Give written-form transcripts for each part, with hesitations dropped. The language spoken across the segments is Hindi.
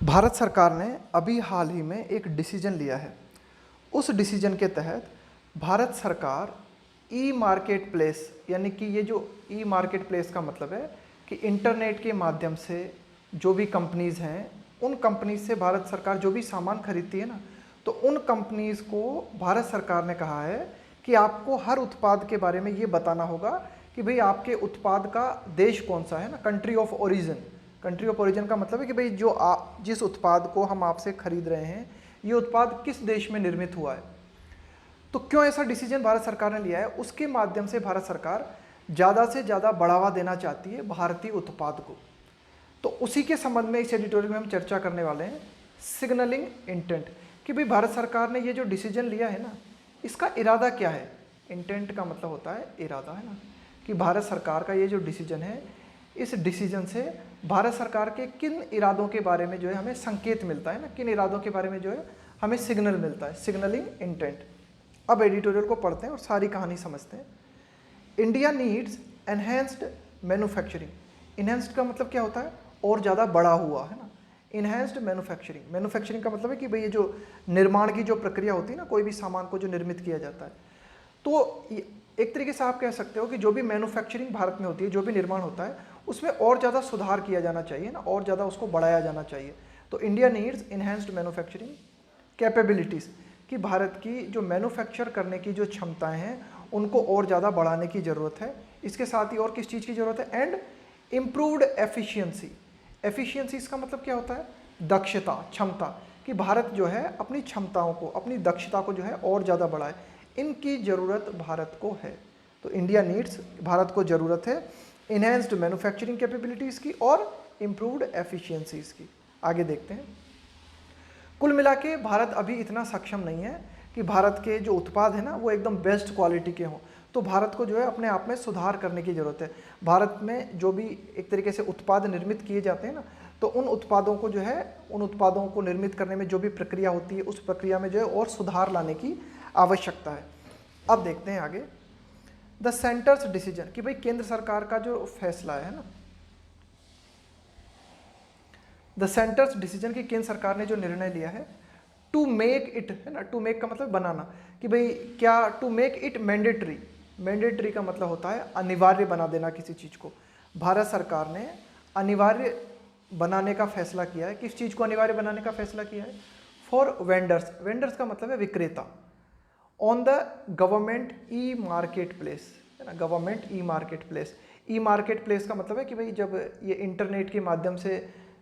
भारत सरकार ने अभी हाल ही में एक डिसीजन लिया है। उस डिसीजन के तहत भारत सरकार ई मार्केट प्लेस, यानी कि ये जो ई मार्केट प्लेस का मतलब है कि इंटरनेट के माध्यम से जो भी कंपनीज़ हैं, उन कंपनीज से भारत सरकार जो भी सामान खरीदती है ना, तो उन कंपनीज़ को भारत सरकार ने कहा है कि आपको हर उत्पाद के बारे में ये बताना होगा कि भाई आपके उत्पाद का देश कौन सा है ना, country of origin. Country of origin का मतलब है कि भाई जो जिस उत्पाद को हम आपसे खरीद रहे हैं, ये उत्पाद किस देश में निर्मित हुआ है। तो क्यों ऐसा डिसीजन भारत सरकार ने लिया है, उसके माध्यम से भारत सरकार ज़्यादा से ज़्यादा बढ़ावा देना चाहती है भारतीय उत्पाद को। तो उसी के संबंध में इस एडिटोरियल में हम चर्चा करने वाले हैं सिग्नलिंग इंटेंट, कि भाई भारत सरकार ने ये जो डिसीजन लिया है ना, इसका इरादा क्या है। इंटेंट का मतलब होता है इरादा, है ना, कि भारत सरकार का ये जो डिसीजन है, इस डिसीजन से भारत सरकार के किन इरादों के बारे में जो है हमें संकेत मिलता है ना, किन इरादों के बारे में जो है हमें सिग्नल मिलता है, सिग्नलिंग इंटेंट। अब एडिटोरियल को पढ़ते हैं और सारी कहानी समझते हैं। India needs enhanced manufacturing. Enhanced का मतलब क्या होता है, और ज़्यादा बड़ा हुआ, है ना। इनहेंस्ड मैन्युफैक्चरिंग, मैन्युफैक्चरिंग का मतलब है कि भाई ये जो निर्माण की जो प्रक्रिया होती है ना, कोई भी सामान को जो निर्मित किया जाता है, तो एक तरीके से आप कह सकते हो कि जो भी मैन्युफैक्चरिंग भारत में होती है, जो भी निर्माण होता है, उसमें और ज़्यादा सुधार किया जाना चाहिए ना, और ज़्यादा उसको बढ़ाया जाना चाहिए। तो India needs enhanced manufacturing capabilities, कि भारत की जो मैन्युफैक्चर करने की जो क्षमताएं हैं, उनको और ज़्यादा बढ़ाने की ज़रूरत है। इसके साथ ही और किस चीज़ की ज़रूरत है, एंड इम्प्रूव्ड एफिशिएंसी। एफिशिएंसी इसका मतलब क्या होता है, दक्षता, क्षमता, कि भारत जो है अपनी क्षमताओं को, अपनी दक्षता को जो है और ज़्यादा बढ़ाए, इनकी ज़रूरत भारत को है। तो इंडिया नीड्स, भारत को ज़रूरत है इनहेंस्ड मैन्युफैक्चरिंग कैपेबिलिटीज़ की और इम्प्रूव्ड एफिशिएंसीज़ की। आगे देखते हैं। कुल मिला के भारत अभी इतना सक्षम नहीं है कि भारत के जो उत्पाद है ना, वो एकदम बेस्ट क्वालिटी के हों। तो भारत को जो है अपने आप में सुधार करने की ज़रूरत है। भारत में जो भी एक तरीके से उत्पाद निर्मित किए जाते हैं ना, तो उन उत्पादों को जो है, उन उत्पादों को निर्मित करने में जो भी प्रक्रिया होती है, उस प्रक्रिया में जो है और सुधार लाने की आवश्यकता है। अब देखते हैं आगे द सेंटर्स डिसीजन, कि भाई केंद्र सरकार का जो फैसला है ना, द सेंटर्स डिसीजन, की केंद्र सरकार ने जो निर्णय लिया है टू मेक इट, है ना, टू मेक का मतलब बनाना, कि भाई क्या, to make it mandatory. Mandatory का मतलब होता है अनिवार्य बना देना किसी चीज़ को। भारत सरकार ने अनिवार्य बनाने का फैसला किया है। किस चीज़ को अनिवार्य बनाने का फैसला किया है, फॉर वेंडर्स। वेंडर्स का मतलब है विक्रेता। On the government e market place, है ना, गवर्नमेंट ई मार्केट प्लेस। ई मार्केट प्लेस का मतलब है कि भाई जब ये इंटरनेट के माध्यम से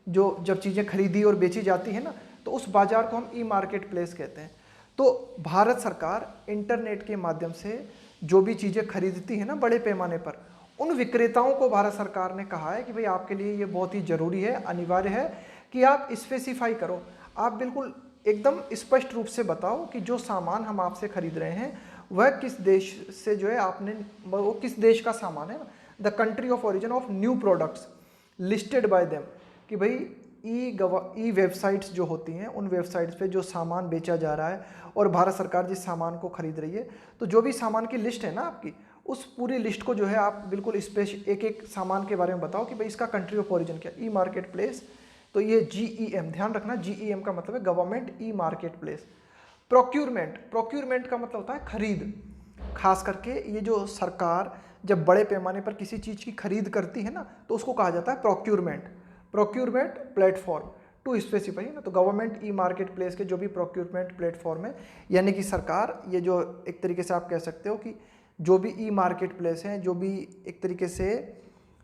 जब चीज़ें खरीदी और बेची जाती हैं ना, तो उस बाज़ार को हम ई मार्केट प्लेस कहते हैं। तो भारत सरकार इंटरनेट के माध्यम से जो भी चीज़ें खरीदती है ना बड़े पैमाने पर, उन विक्रेताओं को भारत सरकार ने कहा है कि भाई आपके लिए ये बहुत ही ज़रूरी है, अनिवार्य है कि आप स्पेसिफाई करो, आप बिल्कुल एकदम स्पष्ट रूप से बताओ कि जो सामान हम आपसे खरीद रहे हैं वह किस देश से जो है आपने, वो किस देश का सामान है ना, the country of origin of new products listed by them, कि भाई ई वेबसाइट्स जो होती हैं, उन वेबसाइट्स पे जो सामान बेचा जा रहा है और भारत सरकार जिस सामान को खरीद रही है, तो जो भी सामान की लिस्ट है ना आपकी, उस पूरी लिस्ट को जो है आप बिल्कुल एक एक सामान के बारे में बताओ कि भाई इसका कंट्री ऑफ ओरिजिन क्या, ई मार्केट प्लेस। तो ये GEM, ध्यान रखना, GEM का मतलब है government e market place. Procurement, procurement का मतलब होता है खरीद। खास करके ये जो सरकार जब बड़े पैमाने पर किसी चीज़ की खरीद करती है ना, तो उसको कहा जाता है procurement. Procurement platform to specify ना, तो गवर्नमेंट ई मार्केट प्लेस के जो भी प्रोक्यूरमेंट प्लेटफॉर्म है, यानी कि सरकार, ये जो एक तरीके से आप कह सकते हो कि जो भी ई मार्केट प्लेस हैं, जो भी एक तरीके से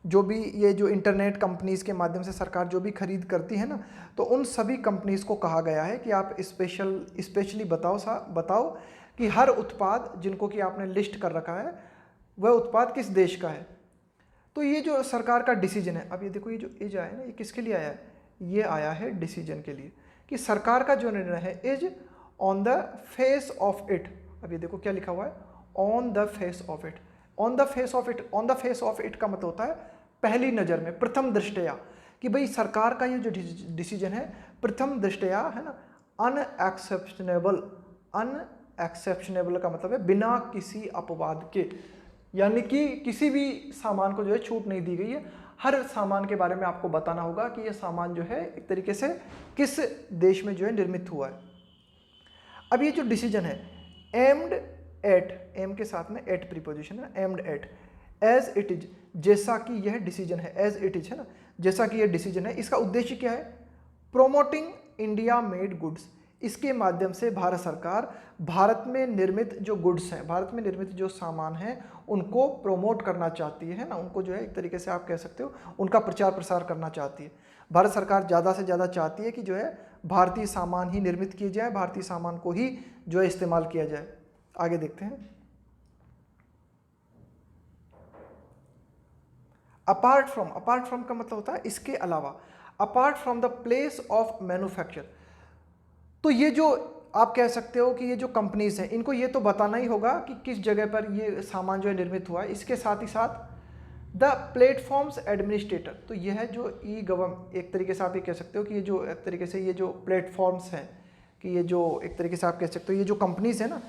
जो भी ये जो इंटरनेट कंपनीज़ के माध्यम से सरकार जो भी खरीद करती है ना, तो उन सभी कंपनीज़ को कहा गया है कि आप स्पेशली बताओ कि हर उत्पाद जिनको कि आपने लिस्ट कर रखा है, वह उत्पाद किस देश का है। तो ये जो सरकार का डिसीजन है, अब ये देखो, ये जो इज आया है ना, ये किसके लिए आया है, ये आया है डिसीजन के लिए, कि सरकार का जो निर्णय है is on the face of it. अब ये देखो क्या लिखा हुआ है, on the face of it. On the face of it, on the face of it का मतलब होता है पहली नज़र में, प्रथम दृष्टया, कि भाई सरकार का ये जो डिसीजन है प्रथम दृष्टया, है ना, अनएक्सेप्शनेबल। अनएक्सेप्शनेबल का मतलब है बिना किसी अपवाद के, यानी कि किसी भी सामान को जो है छूट नहीं दी गई है, हर सामान के बारे में आपको बताना होगा कि ये सामान जो है एक तरीके से किस देश में जो है निर्मित हुआ है। अब ये जो डिसीजन है एम्ड एट, एम के साथ में एट प्रीपोजिशन है, aimed at, as it is, जैसा कि यह डिसीजन है, एज इट इज है ना, जैसा कि यह डिसीजन है, इसका उद्देश्य क्या है? Promoting India made goods. इसके माध्यम से भारत सरकार भारत में निर्मित जो गुड्स हैं, भारत में निर्मित जो सामान हैं उनको प्रोमोट करना चाहती है ना, उनको जो है एक तरीके से आप कह सकते हो उनका प्रचार प्रसार करना चाहती है। भारत सरकार ज़्यादा से ज़्यादा चाहती है कि जो है भारतीय सामान ही निर्मित किए जाए, भारतीय सामान को ही जो है इस्तेमाल किया जाए। आगे देखते हैं। अपार्ट फ्रॉम का मतलब होता है इसके अलावा, apart from the place of manufacture. तो ये जो आप कह सकते हो कि ये जो कंपनीज हैं इनको ये तो बताना ही होगा कि किस जगह पर ये सामान जो है निर्मित हुआ है। इसके साथ ही साथ द प्लेटफॉर्म्स एडमिनिस्ट्रेटर, तो ये है जो ई गवर्न, एक तरीके से आप ये कह सकते हो कि ये जो एक तरीके से ये जो प्लेटफॉर्म्स हैं कि ये जो एक तरीके से आप कह सकते हो ये जो कंपनीज हैं ना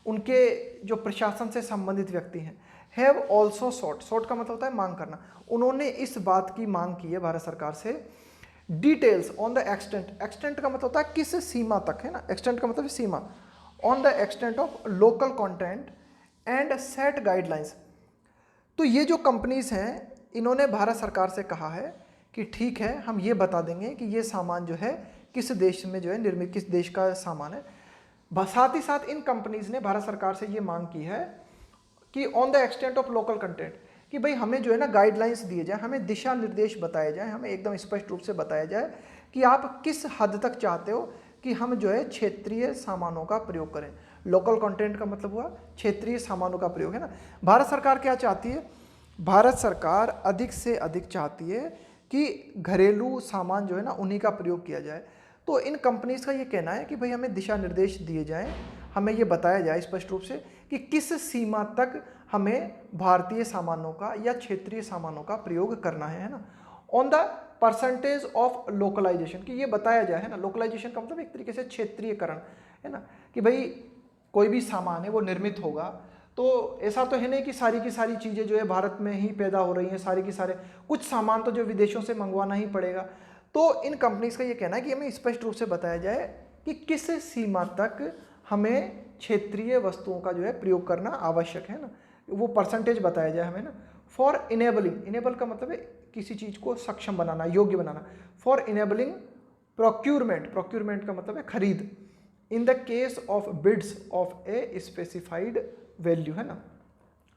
उनके जो प्रशासन से संबंधित व्यक्ति हैं, हैव ऑल्सो सॉट का मतलब होता है मांग करना, उन्होंने इस बात की मांग की है भारत सरकार से details on the extent, extent का मतलब होता है किस सीमा तक है ना, एक्सटेंट का मतलब सीमा, on the extent of local content and set guidelines. तो ये जो कंपनीज हैं इन्होंने भारत सरकार से कहा है कि ठीक है हम ये बता देंगे कि ये सामान जो है किस देश में जो है निर्मित, किस देश का सामान है। साथ ही साथ इन कंपनीज ने भारत सरकार से ये मांग की है कि on the extent of local content, कि भाई हमें जो है ना गाइडलाइंस दिए जाए, हमें दिशा निर्देश बताए जाए, हमें एकदम स्पष्ट रूप से बताया जाए कि आप किस हद तक चाहते हो कि हम जो है क्षेत्रीय सामानों का प्रयोग करें। लोकल कंटेंट का मतलब हुआ क्षेत्रीय सामानों का प्रयोग है ना। भारत सरकार क्या चाहती है? भारत सरकार अधिक से अधिक चाहती है कि घरेलू सामान जो है ना उन्हीं का प्रयोग किया जाए। तो इन कंपनीज का ये कहना है कि भाई हमें दिशा निर्देश दिए जाएं, हमें ये बताया जाए स्पष्ट रूप से कि किस सीमा तक हमें भारतीय सामानों का या क्षेत्रीय सामानों का प्रयोग करना है ना। On the percentage of localisation, कि ये बताया जाए है ना, लोकलाइजेशन का मतलब एक तरीके से क्षेत्रीयकरण है ना, कि भाई कोई भी सामान है वो निर्मित होगा तो ऐसा तो है नहीं कि सारी की सारी चीज़ें जो है भारत में ही पैदा हो रही हैं, सारे के सारे, कुछ सामान तो जो विदेशों से मंगवाना ही पड़ेगा। तो इन कंपनीज का ये कहना है कि हमें स्पष्ट रूप से बताया जाए कि किस सीमा तक हमें क्षेत्रीय वस्तुओं का जो है प्रयोग करना आवश्यक है ना, वो परसेंटेज बताया जाए हमें ना। फॉर इनेबलिंग, इनेबल का मतलब है किसी चीज़ को सक्षम बनाना, योग्य बनाना। फॉर इनेबलिंग प्रोक्यूरमेंट, प्रोक्यूरमेंट का मतलब है खरीद, in the case of bids of a specified value है ना।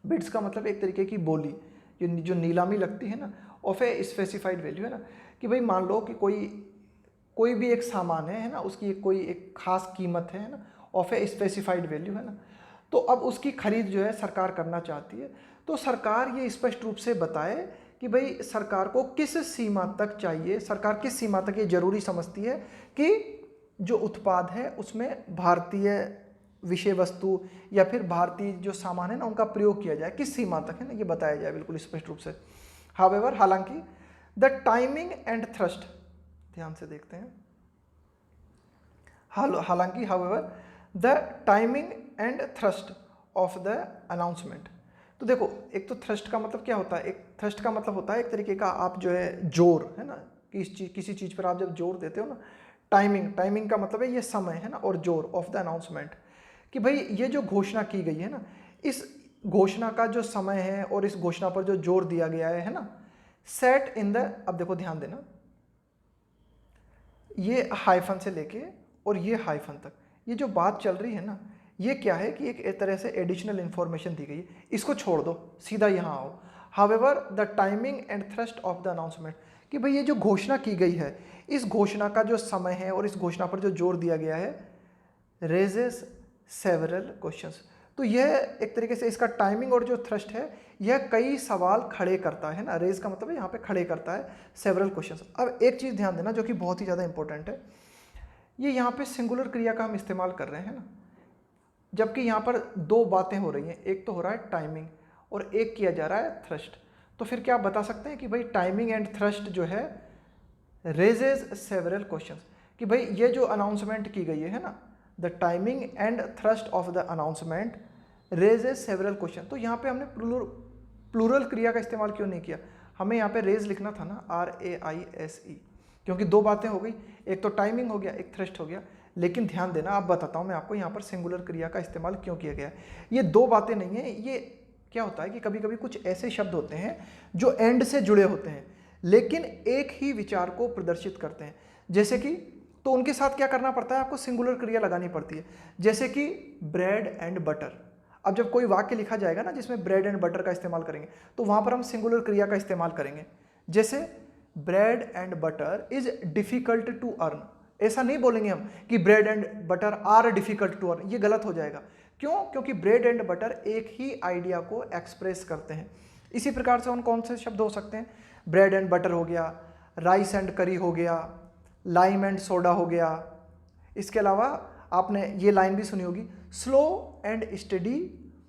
बिड्स का मतलब एक तरीके की बोली, जो नीलामी लगती है ना, ऑफ ए स्पेसिफाइड वैल्यू है ना, कि भाई मान लो कि कोई भी एक सामान है ना, उसकी कोई एक खास कीमत है ना, ऑफ ए स्पेसिफाइड वैल्यू है ना, तो अब उसकी खरीद जो है सरकार करना चाहती है। तो सरकार ये स्पष्ट रूप से बताए कि भाई सरकार को किस सीमा तक चाहिए, सरकार किस सीमा तक ये जरूरी समझती है कि जो उत्पाद है उसमें भारतीय विषय वस्तु या फिर भारतीय जो सामान है ना उनका प्रयोग किया जाए, किस सीमा तक है ना ये बताया जाए बिल्कुल स्पष्ट रूप से। हावेवर, हालांकि द टाइमिंग एंड थ्रस्ट, ध्यान से देखते हैं, हालांकि however the timing and thrust of the announcement. तो देखो एक तो थ्रस्ट का मतलब क्या होता है, एक थ्रस्ट का मतलब होता है एक तरीके का आप जो है जोर है ना, किसी चीज़ पर आप जब जोर देते हो ना। टाइमिंग का मतलब है ये समय है ना, और जोर ऑफ द अनाउंसमेंट, कि भाई ये जो घोषणा की गई है ना, इस घोषणा का जो समय है और इस घोषणा पर जो जोर दिया गया है ना, सेट इन द, अब देखो ध्यान देना, ये हाइफन से लेके और ये हाइफन तक ये जो बात चल रही है ना, ये क्या है कि एक तरह से एडिशनल इंफॉर्मेशन दी गई है, इसको छोड़ दो, सीधा यहाँ आओ। However the timing and thrust of the announcement, कि भाई ये जो घोषणा की गई है, इस घोषणा का जो समय है और इस घोषणा पर जो जोर दिया गया है, रेजेस सेवरल क्वेश्चंस। तो यह एक तरीके से इसका टाइमिंग और जो थ्रस्ट है यह कई सवाल खड़े करता है ना, रेज का मतलब है यहाँ पे खड़े करता है सेवरल क्वेश्चंस। अब एक चीज़ ध्यान देना जो कि बहुत ही ज़्यादा इंपॉर्टेंट है, ये यहाँ पे सिंगुलर क्रिया का हम इस्तेमाल कर रहे हैं ना, जबकि यहाँ पर दो बातें हो रही हैं, एक तो हो रहा है टाइमिंग और एक किया जा रहा है थ्रस्ट। तो फिर क्या आप बता सकते हैं कि भाई टाइमिंग एंड थ्रस्ट जो है रेजेज सेवरल क्वेश्चंस, कि भाई ये जो अनाउंसमेंट की गई है ना, the timing and thrust of the announcement raises several question. तो यहाँ पे हमने प्लूरल क्रिया का इस्तेमाल क्यों नहीं किया, हमें यहाँ पे रेज लिखना था ना, RAISE, क्योंकि दो बातें हो गई, एक तो टाइमिंग हो गया, एक थ्रस्ट हो गया। लेकिन ध्यान देना, अब बताता हूँ मैं आपको यहाँ पर सिंगुलर क्रिया का इस्तेमाल क्यों किया गया है। ये दो बातें नहीं है। ये क्या होता है कि कभी कभी कुछ ऐसे शब्द होते हैं जो एंड से जुड़े होते हैं लेकिन एक ही विचार को प्रदर्शित करते हैं। जैसे कि, तो उनके साथ क्या करना पड़ता है, आपको सिंगुलर क्रिया लगानी पड़ती है। जैसे कि ब्रेड एंड बटर। अब जब कोई वाक्य लिखा जाएगा ना जिसमें ब्रेड एंड बटर का इस्तेमाल करेंगे तो वहां पर हम सिंगुलर क्रिया का इस्तेमाल करेंगे। जैसे bread and butter is difficult to earn. ऐसा नहीं बोलेंगे हम कि bread and butter are difficult to earn, ये गलत हो जाएगा। क्यों? क्योंकि ब्रेड एंड बटर एक ही आइडिया को एक्सप्रेस करते हैं। इसी प्रकार से कौन से शब्द हो सकते हैं, ब्रेड एंड बटर हो गया, राइस एंड करी हो गया, लाइम एंड सोडा हो गया। इसके अलावा आपने ये लाइन भी सुनी होगी, slow and steady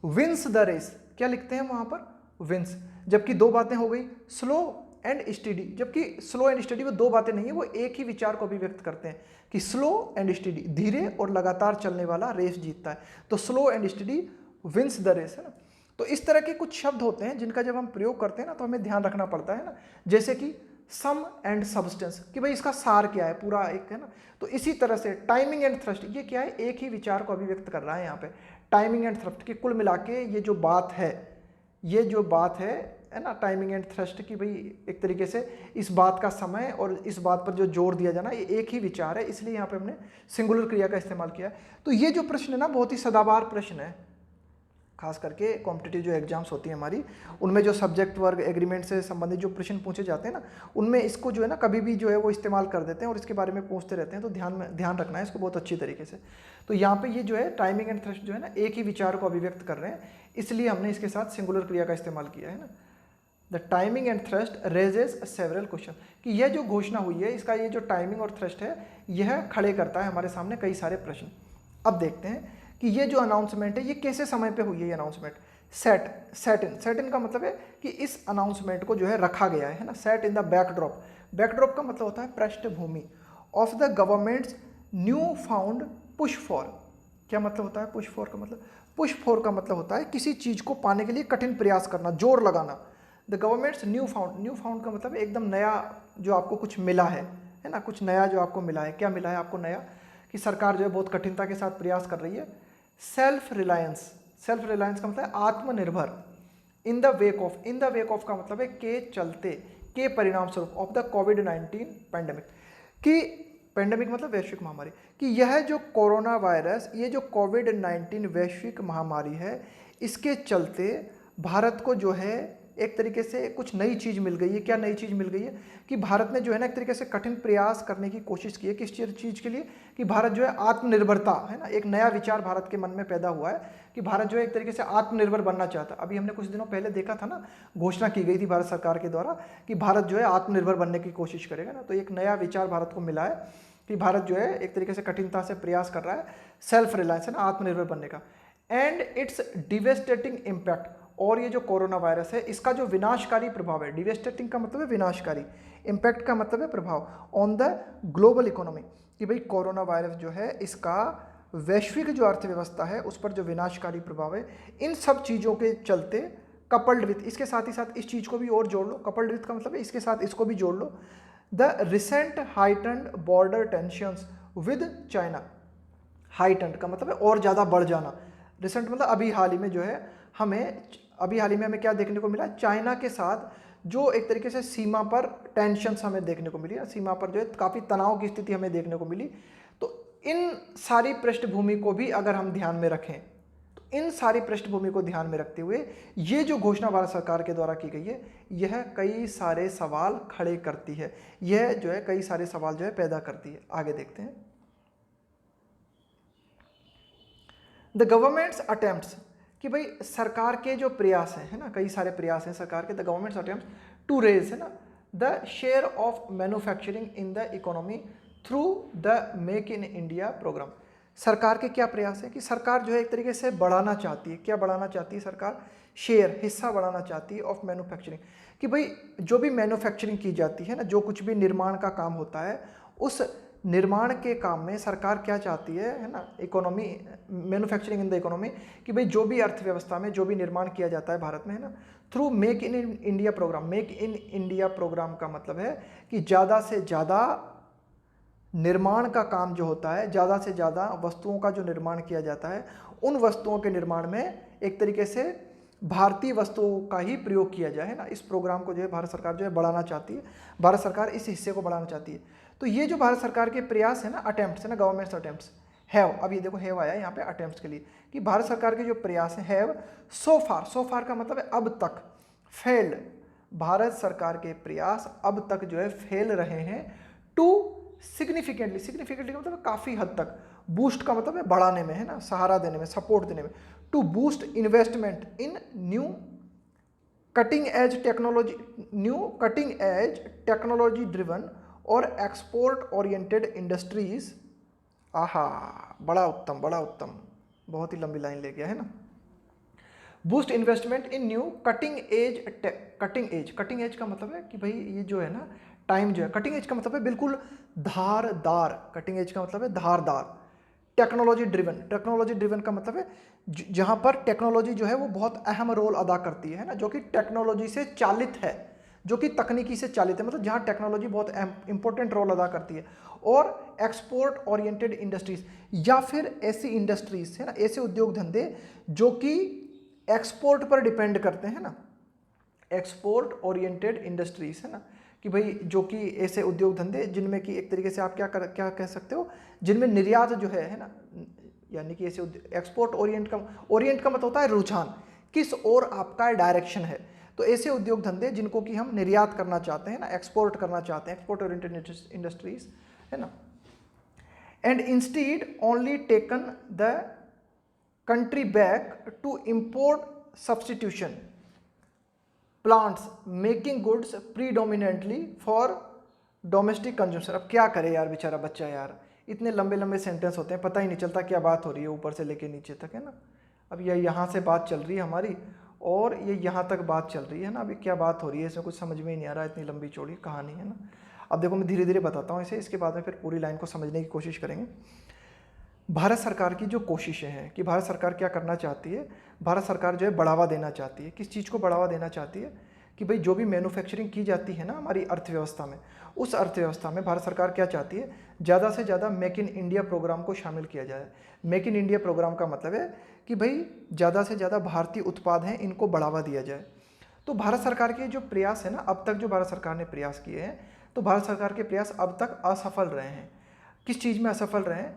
wins the race. क्या लिखते हैं वहां पर, विंस। जबकि दो बातें हो गई, स्लो एंड स्टडी। जबकि स्लो एंड स्टडी वो दो बातें नहीं है, वो एक ही विचार को अभिव्यक्त करते हैं कि स्लो एंड स्टडी, धीरे और लगातार चलने वाला रेस जीतता है। तो slow and steady wins the race, है ना। तो इस तरह के कुछ शब्द होते हैं जिनका जब हम प्रयोग करते हैं ना तो हमें ध्यान रखना पड़ता है ना। जैसे कि सम एंड सब्सटेंस, कि भाई इसका सार क्या है, पूरा एक, है ना। तो इसी तरह से टाइमिंग एंड थ्रस्ट, ये क्या है, एक ही विचार को अभिव्यक्त कर रहा है यहाँ पे। टाइमिंग एंड थ्रस्ट की कुल मिला के ये जो बात है, ये जो बात है ना, टाइमिंग एंड थ्रस्ट की, भाई एक तरीके से इस बात का समय और इस बात पर जो जोर दिया जाना, ये एक ही विचार है, इसलिए यहाँ पे हमने सिंगुलर क्रिया का इस्तेमाल किया है। तो ये जो प्रश्न है ना बहुत ही सदाबहार प्रश्न है, खास करके कॉम्पिटिटिव जो एग्जाम्स होती हैं हमारी, उनमें जो सब्जेक्ट वर्ग एग्रीमेंट से संबंधित जो प्रश्न पूछे जाते हैं ना, उनमें इसको जो है ना कभी भी जो है वो इस्तेमाल कर देते हैं और इसके बारे में पूछते रहते हैं। तो ध्यान रखना है इसको बहुत अच्छी तरीके से। तो यहाँ पे ये जो है टाइमिंग एंड थ्रस्ट जो है ना एक ही विचार को अभिव्यक्त कर रहे हैं, इसलिए हमने इसके साथ सिंगुलर क्रिया का इस्तेमाल किया है ना। The timing and thrust raises several question, कि यह जो घोषणा हुई है, इसका ये जो टाइमिंग और थ्रस्ट है, यह खड़े करता है हमारे सामने कई सारे प्रश्न। अब देखते हैं कि ये जो अनाउंसमेंट है ये कैसे समय पे हुई है। ये अनाउंसमेंट सेट इन का मतलब है कि इस अनाउंसमेंट को जो है रखा गया है ना, set in the backdrop. Backdrop का मतलब होता है पृष्ठभूमि of the governments new found push for. क्या मतलब होता है पुश फॉर का मतलब, पुश फॉर का मतलब होता है किसी चीज को पाने के लिए कठिन प्रयास करना, जोर लगाना। द गवर्नमेंट्स न्यू फाउंड का मतलब एकदम नया जो आपको कुछ मिला है ना, कुछ नया जो आपको मिला है। क्या मिला है आपको नया, कि सरकार जो है बहुत कठिनता के साथ प्रयास कर रही है। सेल्फ रिलायंस का मतलब है आत्मनिर्भर। इन द वेक ऑफ का मतलब है के चलते, के परिणाम स्वरूप, ऑफ द कोविड-19 पैंडेमिक, कि पैंडेमिक मतलब वैश्विक महामारी, कि यह जो कोरोना वायरस, ये जो कोविड-19 वैश्विक महामारी है, इसके चलते भारत को जो है एक तरीके से कुछ नई चीज़ मिल गई है। क्या नई चीज़ मिल गई है, कि भारत ने जो है ना एक तरीके से कठिन प्रयास करने की कोशिश की है। किस चीज़ के लिए, कि भारत जो है आत्मनिर्भरता, है ना, एक नया विचार भारत के मन में पैदा हुआ है कि भारत जो है एक तरीके से आत्मनिर्भर बनना चाहता है। अभी हमने कुछ दिनों पहले देखा था ना, घोषणा की गई थी भारत सरकार के द्वारा कि भारत जो है आत्मनिर्भर बनने की कोशिश करेगा ना। तो एक नया विचार भारत को मिला है कि भारत जो है एक तरीके से कठिनता से प्रयास कर रहा है सेल्फ रिलायंस, है ना, आत्मनिर्भर बनने का। एंड इट्स डिवेस्टेटिंग इम्पैक्ट, और ये जो कोरोना वायरस है इसका जो विनाशकारी प्रभाव है, डिवेस्टेटिंग का मतलब है विनाशकारी, इम्पैक्ट का मतलब है प्रभाव, ऑन द ग्लोबल इकोनॉमी, कि भाई कोरोना वायरस जो है इसका वैश्विक जो अर्थव्यवस्था है उस पर जो विनाशकारी प्रभाव है, इन सब चीज़ों के चलते कपल्ड विथ, इसके साथ ही साथ इस चीज़ को भी और जोड़ लो, कपल्ड विथ का मतलब है इसके साथ इसको भी जोड़ लो, the recent heightened border tensions with China. Heightened का मतलब है और ज़्यादा बढ़ जाना, रिसेंट मतलब अभी हाल ही में जो है हमें क्या देखने को मिला, चाइना के साथ जो एक तरीके से सीमा पर टेंशन्स हमें देखने को मिली, सीमा पर जो है काफ़ी तनाव की स्थिति हमें देखने को मिली। तो इन सारी पृष्ठभूमि को भी अगर हम ध्यान में रखें, तो इन सारी पृष्ठभूमि को ध्यान में रखते हुए ये जो घोषणा भारत सरकार के द्वारा की गई है, यह कई सारे सवाल खड़े करती है, यह जो है कई सारे सवाल जो है पैदा करती है। आगे देखते हैं, द गवर्नमेंट्स अटेम्प्ट्स, कि भाई सरकार के जो प्रयास हैं, है ना, कई सारे प्रयास हैं सरकार के, the government's attempts to raise, है ना, the share of manufacturing in the economy through the make in India programme. सरकार के क्या प्रयास है कि सरकार जो है एक तरीके से बढ़ाना चाहती है, क्या बढ़ाना चाहती है सरकार, शेयर, हिस्सा बढ़ाना चाहती है ऑफ मैन्युफैक्चरिंग, कि भाई जो भी मैन्युफैक्चरिंग की जाती है ना, जो कुछ भी निर्माण का काम होता है, उस निर्माण के काम में सरकार क्या चाहती है ना, economy, manufacturing in the economy, कि भाई जो भी अर्थव्यवस्था में जो भी निर्माण किया जाता है भारत में, है ना, through make in India programme. Make in India programme का मतलब है कि ज़्यादा से ज़्यादा निर्माण का काम जो होता है, ज़्यादा से ज़्यादा वस्तुओं का जो निर्माण किया जाता है, उन वस्तुओं के निर्माण में एक तरीके से भारतीय वस्तुओं का ही प्रयोग किया जाए, है ना। इस प्रोग्राम को जो है भारत सरकार जो है बढ़ाना चाहती है, भारत सरकार इस हिस्से को बढ़ाना चाहती है। तो ये जो भारत सरकार के प्रयास है ना, अटेम्प्ट्स है ना, गवर्नमेंट्स अटेम्प्ट्स, हैव, अब ये देखो हैव आया यहाँ पे अटेम्प्ट्स के लिए, कि भारत सरकार के जो प्रयास है, हैव सो फार का मतलब है अब तक, फेल्ड, भारत सरकार के प्रयास अब तक जो है फेल रहे हैं, टू सिग्निफिकेंटली का मतलब काफ़ी हद तक, बूस्ट का मतलब है बढ़ाने में, है ना, सहारा देने में, सपोर्ट देने में, to boost investment in new cutting edge technology driven और एक्सपोर्ट ओरिएंटेड इंडस्ट्रीज। आहा, बड़ा उत्तम, बड़ा उत्तम, बहुत ही लंबी लाइन ले गया, है ना। Boost investment in new cutting as का मतलब है कि भाई ये जो है ना टाइम जो है, कटिंग एज का मतलब है बिल्कुल धारदार, कटिंग एज का मतलब है धारदार, टेक्नोलॉजी ड्रिवन का मतलब है जहां पर टेक्नोलॉजी जो है वो बहुत अहम रोल अदा करती है ना, जो कि टेक्नोलॉजी से चालित है, जो कि तकनीकी से चालित है, मतलब जहां टेक्नोलॉजी बहुत इंपॉर्टेंट रोल अदा करती है, और एक्सपोर्ट ओरिएंटेड इंडस्ट्रीज, या फिर ऐसी इंडस्ट्रीज है ना, ऐसे उद्योग धंधे जो कि एक्सपोर्ट पर डिपेंड करते हैं ना, एक्सपोर्ट ओरिएंटेड इंडस्ट्रीज, है ना, कि भाई जो कि ऐसे उद्योग धंधे जिनमें कि एक तरीके से आप क्या कह सकते हो, जिनमें निर्यात जो है ना, यानी कि ऐसे एक्सपोर्ट ओरिएंट का मतलब होता है रुझान, किस ओर आपका डायरेक्शन है। तो ऐसे उद्योग धंधे जिनको कि हम निर्यात करना चाहते हैं ना, एक्सपोर्ट करना चाहते हैं, एक्सपोर्ट ओरिएंटेड इंडस्ट्रीज, है ना। And instead only taken the country back to import substitution plants making goods predominantly for domestic consumer. अब क्या करे यार बेचारा बच्चा, यार इतने लंबे लंबे सेंटेंस होते हैं, पता ही नहीं चलता क्या बात हो रही है ऊपर से लेके नीचे तक, है ना। अब ये यहाँ से बात चल रही है हमारी, और ये यहाँ तक बात चल रही है ना, अभी क्या बात हो रही है इसमें कुछ समझ में ही नहीं आ रहा, इतनी लंबी चौड़ी कहानी है ना। अब देखो मैं धीरे धीरे बताता हूँ इसे, इसके बाद में फिर पूरी लाइन को समझने की कोशिश करेंगे। भारत सरकार की जो कोशिशें हैं कि भारत सरकार क्या करना चाहती है, भारत सरकार जो है बढ़ावा देना चाहती है, किस चीज़ को बढ़ावा देना चाहती है, कि भाई जो भी मैन्युफैक्चरिंग की जाती है ना हमारी अर्थव्यवस्था में, उस अर्थव्यवस्था में भारत सरकार क्या चाहती है, ज़्यादा से ज़्यादा मेक इन इंडिया प्रोग्राम को शामिल किया जाए। मेक इन इंडिया प्रोग्राम का मतलब है कि भाई ज़्यादा से ज़्यादा भारतीय उत्पाद हैं इनको बढ़ावा दिया जाए। तो भारत सरकार के जो प्रयास है ना, अब तक जो भारत सरकार ने प्रयास किए हैं, तो भारत सरकार के प्रयास अब तक असफल रहे हैं। किस चीज़ में असफल रहे हैं?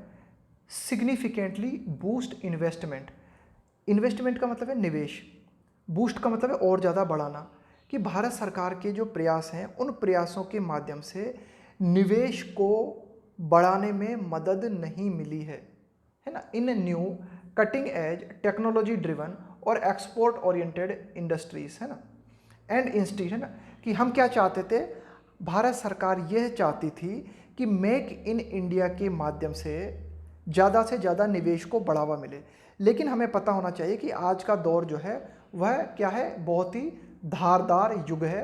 सिग्निफिकेंटली बूस्ट इन्वेस्टमेंट का मतलब है निवेश, बूस्ट का मतलब है और ज़्यादा बढ़ाना, कि भारत सरकार के जो प्रयास हैं उन प्रयासों के माध्यम से निवेश को बढ़ाने में मदद नहीं मिली है ना। In new cutting edge technology driven और एक्सपोर्ट ओरिएंटेड इंडस्ट्रीज, है ना, एंड इंस्टीट्यूट, है ना, कि हम क्या चाहते थे, भारत सरकार यह चाहती थी कि मेक इन इंडिया के माध्यम से ज़्यादा निवेश को बढ़ावा मिले। लेकिन हमें पता होना चाहिए कि आज का दौर जो है वह क्या है, बहुत ही धारदार युग है,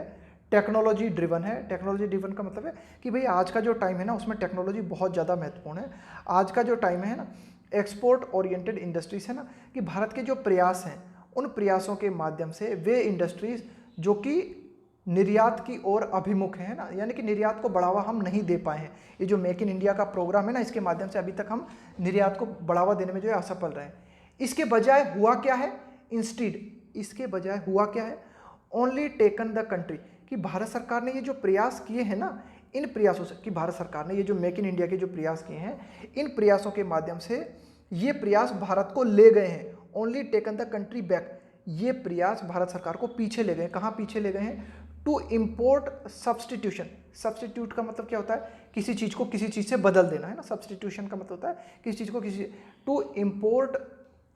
टेक्नोलॉजी ड्रिवन है। टेक्नोलॉजी ड्रिवन का मतलब है कि भाई आज का जो टाइम है ना उसमें टेक्नोलॉजी बहुत ज़्यादा महत्वपूर्ण है। आज का जो टाइम है ना, एक्सपोर्ट ओरिएंटेड इंडस्ट्रीज, है ना, कि भारत के जो प्रयास हैं उन प्रयासों के माध्यम से वे इंडस्ट्रीज जो कि निर्यात की ओर अभिमुख है ना, यानी कि निर्यात को बढ़ावा हम नहीं दे पाए हैं। ये जो मेक इन इंडिया का प्रोग्राम है ना, इसके माध्यम से अभी तक हम निर्यात को बढ़ावा देने में जो है असफल रहे हैं। इसके बजाय हुआ क्या है, इसके बजाय हुआ क्या है, ओनली टेकन द कंट्री, कि भारत सरकार ने ये जो प्रयास किए हैं ना, इन प्रयासों से, कि भारत सरकार ने ये जो मेक इन इंडिया के जो प्रयास किए हैं, इन प्रयासों के माध्यम से ये प्रयास भारत को ले गए हैं। Only taken the country back, ये प्रयास भारत सरकार को पीछे ले गए। कहाँ पीछे ले गए हैं? To import substitution. सब्सटीट्यूट का मतलब क्या होता है? किसी चीज़ को किसी चीज़ से बदल देना, है ना। सब्सटीट्यूशन का मतलब होता है किसी चीज़ को किसी, to import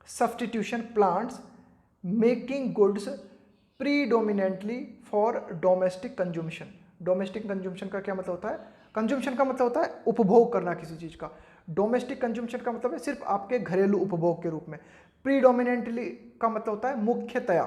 substitution plants making goods predominantly for domestic consumption. Domestic consumption का क्या मतलब होता है? कंज्यूमशन का मतलब होता है उपभोग करना किसी चीज़ का। डोमेस्टिक कंज्यूमशन का मतलब है सिर्फ आपके घरेलू उपभोग के रूप में। प्रीडोमिनेंटली का मतलब होता है मुख्यतया,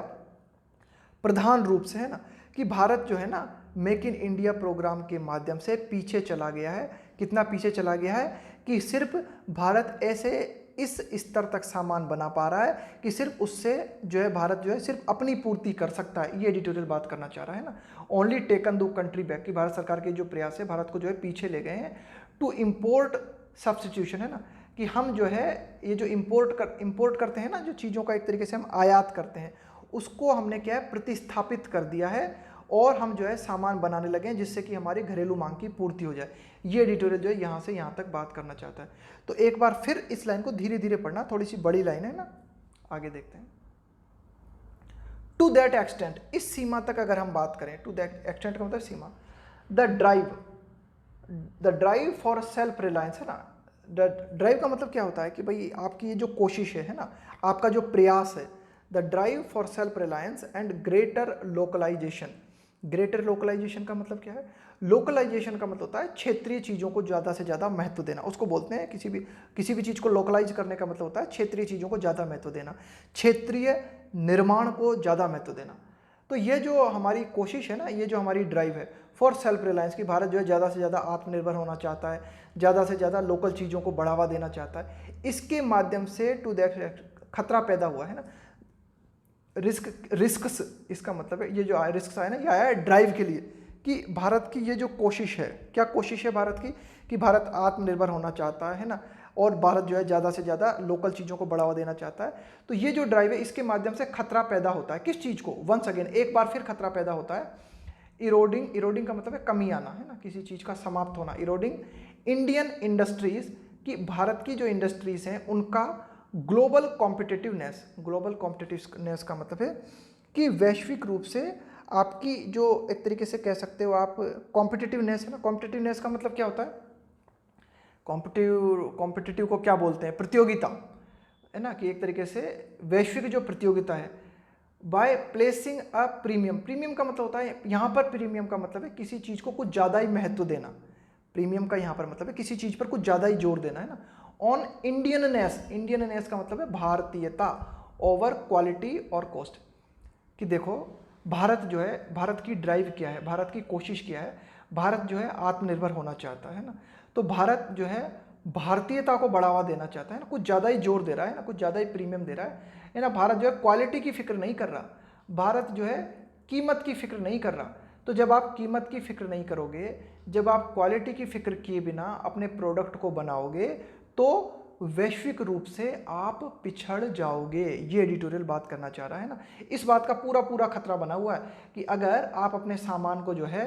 प्रधान रूप से, है ना, कि भारत जो है ना मेक इन इंडिया प्रोग्राम के माध्यम से पीछे चला गया है। कितना पीछे चला गया है कि सिर्फ भारत ऐसे इस स्तर तक सामान बना पा रहा है कि सिर्फ उससे जो है भारत जो है सिर्फ अपनी पूर्ति कर सकता है। ये एडिटोरियल बात करना चाह रहा है ना। Only taken the country back, कि भारत सरकार के जो प्रयास है भारत को जो है पीछे ले गए हैं। टू इम्पोर्ट सब्सटीट्यूशन है ना, कि हम जो है ये जो इम्पोर्ट करते हैं ना, जो चीज़ों का एक तरीके से हम आयात करते हैं, उसको हमने क्या है प्रतिस्थापित कर दिया है और हम जो है सामान बनाने लगे हैं जिससे कि हमारी घरेलू मांग की पूर्ति हो जाए। ये एडिटोरियल जो है यहाँ से यहाँ तक बात करना चाहता है। तो एक बार फिर इस लाइन को धीरे धीरे पढ़ना, थोड़ी सी बड़ी लाइन है ना, आगे देखते हैं। टू दैट एक्सटेंट, इस सीमा तक अगर हम बात करें, टू दैट एक्सटेंट का मतलब सीमा, the drive for self reliance है ना। ड्राइव का मतलब क्या होता है कि भाई आपकी ये जो कोशिश है ना, आपका जो प्रयास है, the drive for self reliance and greater localisation. Greater localisation का मतलब क्या है? लोकलाइजेशन का मतलब होता है क्षेत्रीय चीज़ों को ज़्यादा से ज़्यादा महत्व देना, उसको बोलते हैं। किसी भी चीज़ को लोकलाइज करने का मतलब होता है क्षेत्रीय चीज़ों को ज़्यादा महत्व देना, क्षेत्रीय निर्माण को ज़्यादा महत्व देना। तो ये जो हमारी कोशिश है ना, ये जो हमारी ड्राइव है फॉर सेल्फ रिलायंस, की भारत जो है ज़्यादा से ज़्यादा आत्मनिर्भर होना चाहता है, ज़्यादा से ज़्यादा लोकल चीज़ों को बढ़ावा देना चाहता है, इसके माध्यम से टू दैट खतरा पैदा हुआ है ना। रिस्क्स, इसका मतलब है ये जो रिस्क आया ना, ये आया है ड्राइव के लिए, कि भारत की ये जो कोशिश है, क्या कोशिश है भारत की, कि भारत आत्मनिर्भर होना चाहता है ना, और भारत जो है ज़्यादा से ज़्यादा लोकल चीज़ों को बढ़ावा देना चाहता है। तो ये जो ड्राइव है इसके माध्यम से खतरा पैदा होता है। किस चीज़ को? वंस अगेन, एक बार फिर खतरा पैदा होता है। इरोडिंग का मतलब है कमी आना है ना, किसी चीज़ का समाप्त होना। इरोडिंग इंडियन इंडस्ट्रीज, की भारत की जो इंडस्ट्रीज हैं उनका ग्लोबल कॉम्पिटिटिवनेस का मतलब है कि वैश्विक रूप से आपकी जो एक तरीके से कह सकते हो आप कॉम्पिटिटिवनेस है ना। कॉम्पिटिटिवनेस का मतलब क्या होता है? कॉम्पिटिटिव को क्या बोलते हैं? प्रतियोगिता है ना, कि एक तरीके से वैश्विक जो प्रतियोगिता है। By placing a premium, premium का मतलब होता है यहाँ पर, प्रीमियम का मतलब है किसी चीज़ को कुछ ज़्यादा ही महत्व देना। प्रीमियम का यहाँ पर मतलब है किसी चीज़ पर कुछ ज़्यादा ही जोर देना है ना। ऑन इंडियननेस का मतलब है भारतीयता ओवर क्वालिटी और कॉस्ट, कि देखो भारत जो है, भारत की ड्राइव क्या है, भारत की कोशिश क्या है, भारत जो है आत्मनिर्भर होना चाहता है ना। तो भारत जो है भारतीयता को बढ़ावा देना चाहता है ना, कुछ ज़्यादा ही जोर दे रहा है ना, कुछ ज़्यादा ही प्रीमियम दे रहा है ना। भारत जो है क्वालिटी की फिक्र नहीं कर रहा, भारत जो है कीमत की फिक्र नहीं कर रहा। तो जब आप कीमत की फिक्र नहीं करोगे, जब आप क्वालिटी की फिक्र किए बिना अपने प्रोडक्ट को बनाओगे, तो वैश्विक रूप से आप पिछड़ जाओगे। ये एडिटोरियल बात करना चाह रहा है ना। इस बात का पूरा पूरा खतरा बना हुआ है कि अगर आप अपने सामान को जो है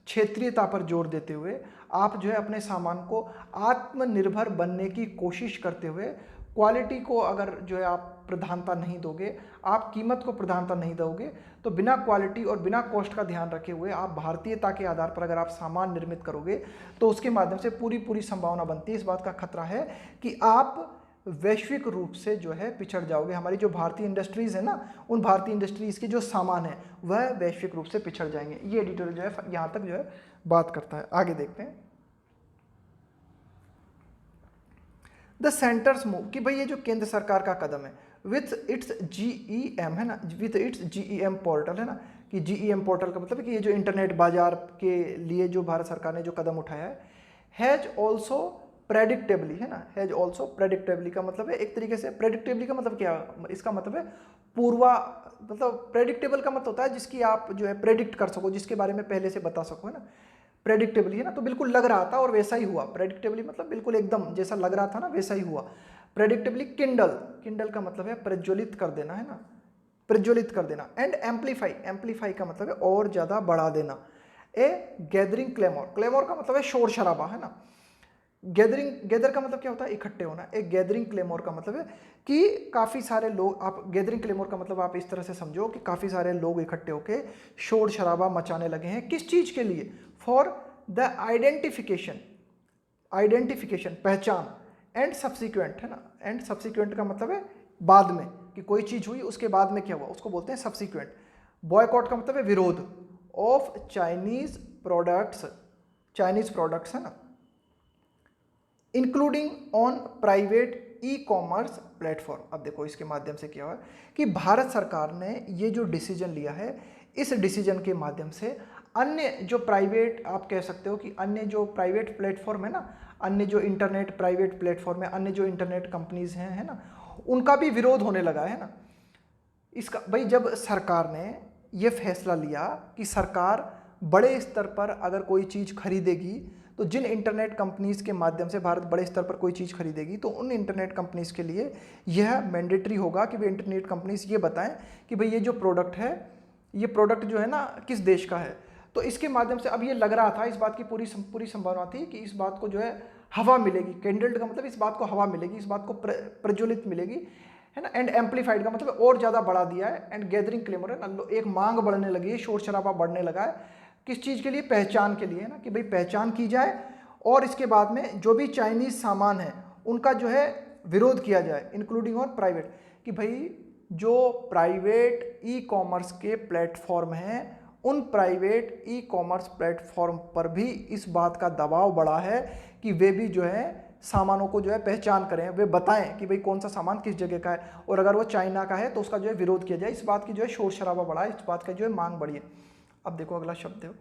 क्षेत्रीयता पर जोर देते हुए, आप जो है अपने सामान को आत्मनिर्भर बनने की कोशिश करते हुए क्वालिटी को अगर जो है आप प्रधानता नहीं दोगे, आप कीमत को प्रधानता नहीं दोगे, तो बिना क्वालिटी और बिना कॉस्ट का ध्यान रखे हुए आप भारतीयता के आधार पर अगर आप सामान निर्मित करोगे, तो उसके माध्यम से पूरी संभावना बनती है, इस बात का खतरा है कि आप वैश्विक रूप से जो है पिछड़ जाओगे। हमारी जो भारतीय इंडस्ट्रीज़ है ना, उन भारतीय इंडस्ट्रीज़ के जो सामान है वह वैश्विक रूप से पिछड़ जाएंगे। ये एडिटोरियल जो है यहाँ तक जो है बात करता है। आगे देखते हैं। द सेंटर्स मूव, कि भाई ये जो केंद्र सरकार का कदम है, विथ इट्स GEM है ना, विथ इट्स GEM पोर्टल है ना, कि GEM पोर्टल का मतलब है कि ये जो इंटरनेट बाजार के लिए जो भारत सरकार ने जो कदम उठाया है, हैज ऑल्सो प्रेडिक्टेबली है ना, हैज ऑल्सो प्रेडिक्टेबली का मतलब है एक तरीके से, प्रेडिक्टेबली का मतलब क्या, इसका मतलब है मतलब प्रेडिक्टेबल का मतलब होता है जिसकी आप जो है प्रेडिक्ट कर सको, जिसके बारे में पहले से बता सको है ना। प्रेडिक्टेबली है ना, तो बिल्कुल लग रहा था और वैसा ही हुआ। प्रेडिक्टेबली मतलब बिल्कुल एकदम जैसा लग रहा था ना वैसा ही हुआ। प्रेडिक्टेबली किंडल का मतलब है प्रज्वलित कर देना है ना, प्रज्वलित कर देना। एंड एम्पलीफाई का मतलब है और ज़्यादा बढ़ा देना। ए गैदरिंग क्लेमोर का मतलब है शोर शराबा है ना। गैदर का मतलब क्या होता है? इकट्ठे होना। एक गैदरिंग क्लेमोर का मतलब है कि काफ़ी सारे लोग, आप गैदरिंग क्लेमोर का मतलब आप इस तरह से समझो कि काफ़ी सारे लोग इकट्ठे होकर शोर शराबा मचाने लगे हैं। किस चीज़ के लिए? फॉर द आइडेंटिफिकेशन पहचान, एंड सब्सिक्वेंट है ना। एंड सब्सिक्वेंट का मतलब है बाद में, कि कोई चीज़ हुई उसके बाद में क्या हुआ, उसको बोलते हैं सब्सिक्वेंट। बॉयकॉट का मतलब है विरोध, ऑफ चाइनीज प्रोडक्ट्स है ना, including on private e-commerce platform. अब देखो इसके माध्यम से क्या हुआ कि भारत सरकार ने ये जो डिसीजन लिया है, इस डिसीजन के माध्यम से अन्य जो प्राइवेट, आप कह सकते हो कि अन्य जो प्राइवेट प्लेटफॉर्म है ना, अन्य जो इंटरनेट प्राइवेट प्लेटफॉर्म है, अन्य जो इंटरनेट कंपनीज हैं, है ना, उनका भी विरोध होने लगा है ना। इसका भाई जब सरकार ने ये फैसला लिया कि सरकार बड़े स्तर पर अगर कोई चीज़ खरीदेगी तो जिन इंटरनेट कंपनीज के माध्यम से भारत बड़े स्तर पर कोई चीज़ खरीदेगी तो उन इंटरनेट कंपनीज के लिए यह मैंडेटरी होगा कि वे इंटरनेट कंपनीज ये बताएं कि भाई ये जो प्रोडक्ट है, ये प्रोडक्ट जो है ना किस देश का है। तो इसके माध्यम से अब ये लग रहा था, इस बात की पूरी संभावना थी कि इस बात को जो है हवा मिलेगी। कैंडल्ड का मतलब इस बात को हवा मिलेगी, इस बात को प्रज्वलित मिलेगी, है ना। एंड एम्पलीफाइड का मतलब और ज़्यादा बढ़ा दिया है। एंड गैदरिंग क्लेमर है ना, एक मांग बढ़ने लगी है, शोर शराबा बढ़ने लगा है। किस चीज़ के लिए? पहचान के लिए, है ना, कि भाई पहचान की जाए और इसके बाद में जो भी चाइनीज़ सामान है उनका जो है विरोध किया जाए, इंक्लूडिंग और प्राइवेट, कि भाई जो प्राइवेट ई कॉमर्स के प्लेटफॉर्म हैं उन प्राइवेट ई कॉमर्स प्लेटफॉर्म पर भी इस बात का दबाव बढ़ा है कि वे भी जो है सामानों को जो है पहचान करें, वे बताएं कि भाई कौन सा सामान किस जगह का है, और अगर वो चाइना का है तो उसका जो है विरोध किया जाए। इस बात की जो है शोर शराबा बढ़ा है, इस बात का जो है मांग बढ़ी है। अब देखो अगला शब्द है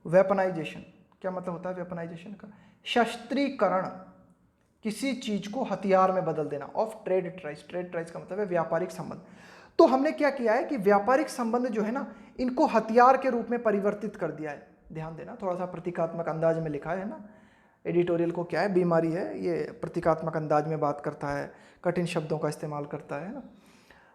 वेपनाइजेशन। क्या मतलब होता है वेपनाइजेशन का? शस्त्रीकरण, किसी चीज को हथियार में बदल देना। Of trade tries, trade tries का मतलब है व्यापारिक संबंध। तो हमने क्या किया है कि व्यापारिक संबंध जो है ना इनको हथियार के रूप में परिवर्तित कर दिया है। ध्यान देना, थोड़ा सा प्रतीकात्मक अंदाज में लिखा है ना। एडिटोरियल को क्या है, बीमारी है, ये प्रतीकात्मक अंदाज में बात करता है, कठिन शब्दों का इस्तेमाल करता है ना।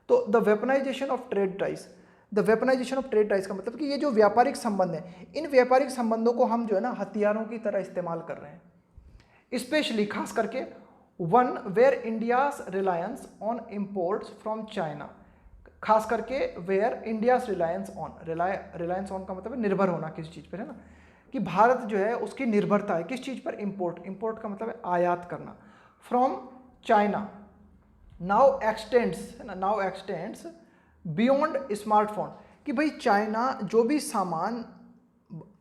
तो the weaponisation of trade ties, the weaponisation of trade ties का मतलब कि ये जो व्यापारिक संबंध है, इन व्यापारिक संबंधों को हम जो है ना हथियारों की तरह इस्तेमाल कर रहे हैं। स्पेशली खास करके one where India's reliance on imports from China, खास करके where India's reliance on, reliance on का मतलब है निर्भर होना किसी चीज़ पर, है ना, कि भारत जो है उसकी निर्भरता है किस चीज़ पर? इंपोर्ट। इंपोर्ट का मतलब है आयात करना। फ्रॉम चाइना नाउ एक्सटेंड्स, है ना, नाउ एक्सटेंड्स बियॉन्ड स्मार्टफोन, कि भाई चाइना जो भी सामान,